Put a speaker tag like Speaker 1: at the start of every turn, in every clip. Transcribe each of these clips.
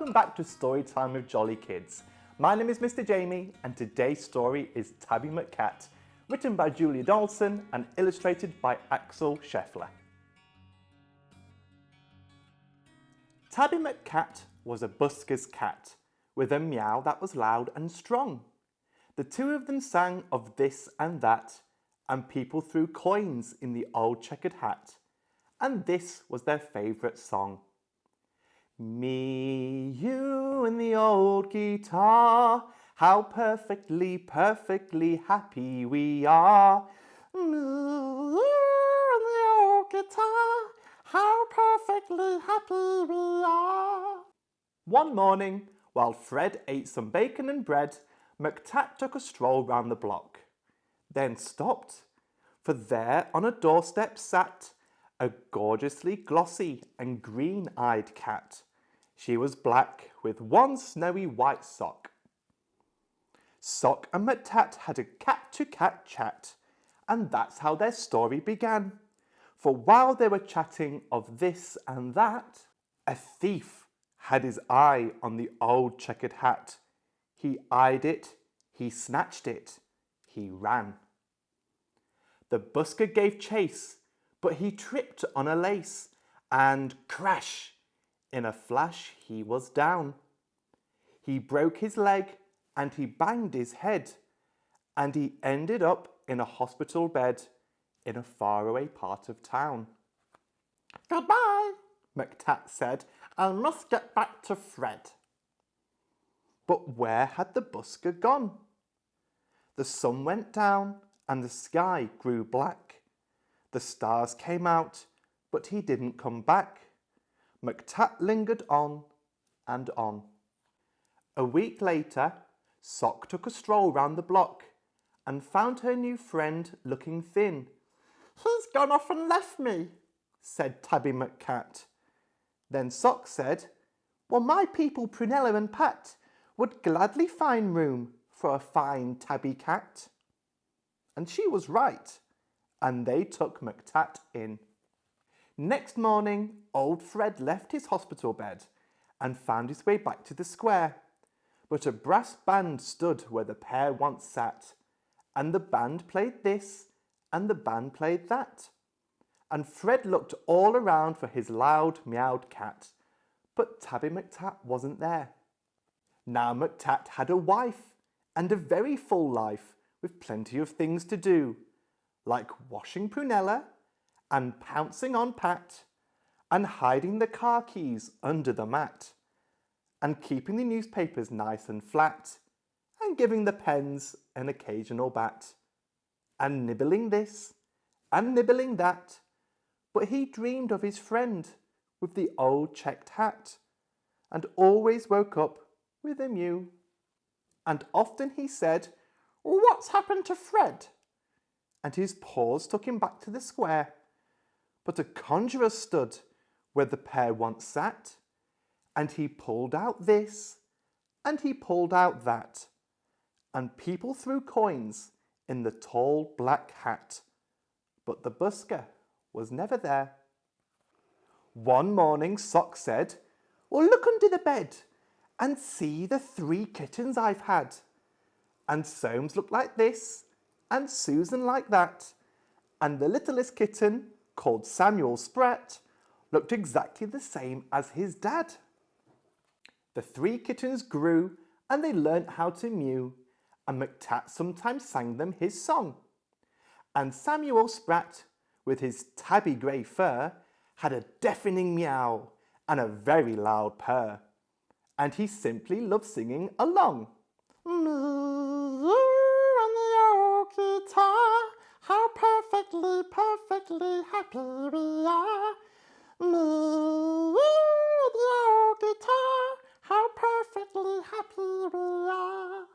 Speaker 1: welcome back to Storytime with Jolly Kids. My name is Mr. Jamie and today's story is Tabby McTat, written by Julia Donaldson and illustrated by Axel Scheffler. Tabby McTat was a busker's cat with a meow that was loud and strong. The two of them sang of this and that, and people threw coins in the old checkered hat, and this was their favourite song. Me, you and the old guitar, how perfectly, perfectly happy we are. Me, you and the old guitar, how perfectly happy we are. One morning, while Fred ate some bacon and bread, McTat took a stroll round the block, then stopped, for there on a doorstep sat a gorgeously glossy and green-eyed cat. She was black with one snowy white sock. Sock and McTat had a cat-to-cat chat, and that's how their story began. For while they were chatting of this and that, a thief had his eye on the old checkered hat. He eyed it, he snatched it, he ran. The busker gave chase, but he tripped on a lace, and crash! In a flash he was down. He broke his leg, and he banged his head, and he ended up in a hospital bed in a faraway part of town. "Goodbye," McTat said, "I must get back to Fred." But where had the busker gone? The sun went down and the sky grew black. The stars came out, but he didn't come back. McTat lingered on and on. A week later, Sock took a stroll round the block and found her new friend looking thin. "He's gone off and left me," said Tabby McTat. Then Sock said, "Well, my people Prunella and Pat would gladly find room for a fine tabby cat." And she was right, and they took McTat in. Next morning, old Fred left his hospital bed and found his way back to the square. But a brass band stood where the pair once sat, and the band played this, and the band played that. And Fred looked all around for his loud, meowed cat, but Tabby McTat wasn't there. Now McTat had a wife, and a very full life, with plenty of things to do, like washing Prunella, and pouncing on Pat, and hiding the car keys under the mat, and keeping the newspapers nice and flat, and giving the pens an occasional bat, and nibbling this, and nibbling that, but he dreamed of his friend with the old checked hat, and always woke up with a mew. And often he said, "What's happened to Fred?" And his paws took him back to the square. But a conjurer stood where the pair once sat, and he pulled out this, and he pulled out that, and people threw coins in the tall black hat. But the busker was never there. One morning Sock said, "Well, look under the bed and see the 3 kittens I've had." And Soames looked like this, and Susan like that, and the littlest kitten, called Samuel Sprat, looked exactly the same as his dad. The 3 kittens grew, and they learnt how to mew, and McTat sometimes sang them his song. And Samuel Sprat, with his tabby grey fur, had a deafening meow and a very loud purr, and he simply loved singing along. "Me, you and the old guitar, how perfectly, perfectly happy we are. Me, you and the old guitar, how perfectly happy we are."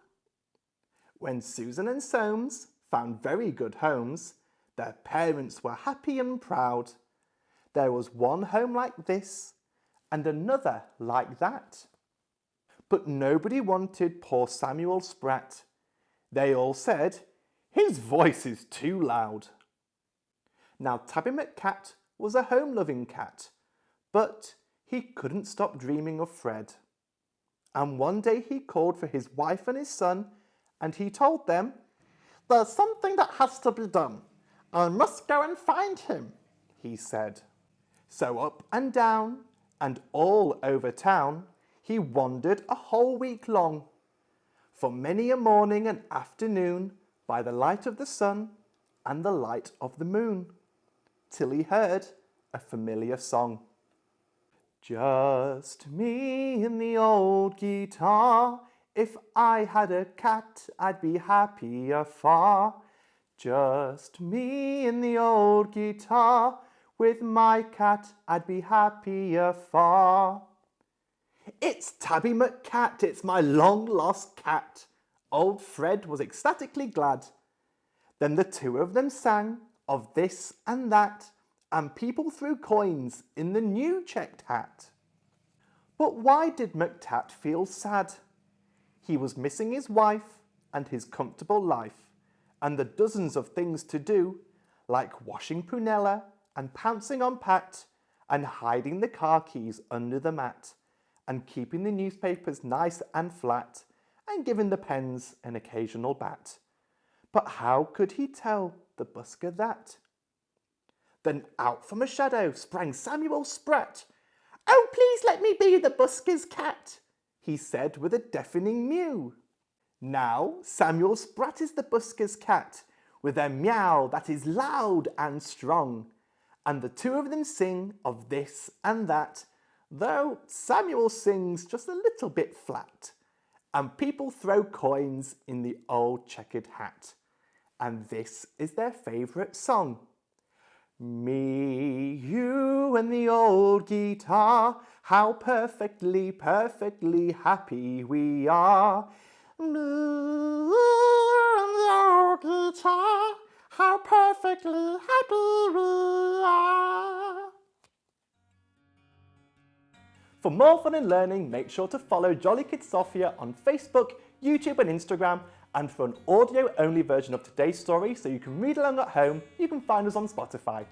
Speaker 1: When Susan and Soames found very good homes, their parents were happy and proud. There was one home like this, and another like that. But nobody wanted poor Samuel Sprat. They all said, "His voice is too loud." Now Tabby McTat was a home-loving cat, but he couldn't stop dreaming of Fred. And one day he called for his wife and his son, and he told them, "There's something that has to be done. I must go and find him," he said. So up and down, and all over town, he wandered a whole week long, for many a morning and afternoon, by the light of the sun and the light of the moon, till he heard a familiar song. Just me and the old guitar. If I had a cat, I'd be happier far. Just me and the old guitar. With my cat, I'd be happier far. "It's Tabby McTat, it's my long-lost cat." Old Fred was ecstatically glad. Then the two of them sang of this and that, and people threw coins in the new checked hat. But why did McTat feel sad? He was missing his wife and his comfortable life, and the dozens of things to do, like washing Prunella and pouncing on Pat, and hiding the car keys under the mat, and keeping the newspapers nice and flat, and giving the pens an occasional bat. But how could he tell the busker that? Then out from a shadow sprang Samuel Spratt. "Oh, please let me be the busker's cat," he said with a deafening mew. Now Samuel Spratt is the busker's cat, with a meow that is loud and strong, and the two of them sing of this and that, though Samuel sings just a little bit flat, and people throw coins in the old checkered hat, and this is their favourite song. Me, you and the old guitar, how perfectly, perfectly happy we are. Me and the old guitar, how perfectly happy we are. For more fun and learning, make sure to follow Jolly Kid Sophia on Facebook, YouTube and Instagram, and for an audio-only version of today's story so you can read along at home, you can find us on Spotify.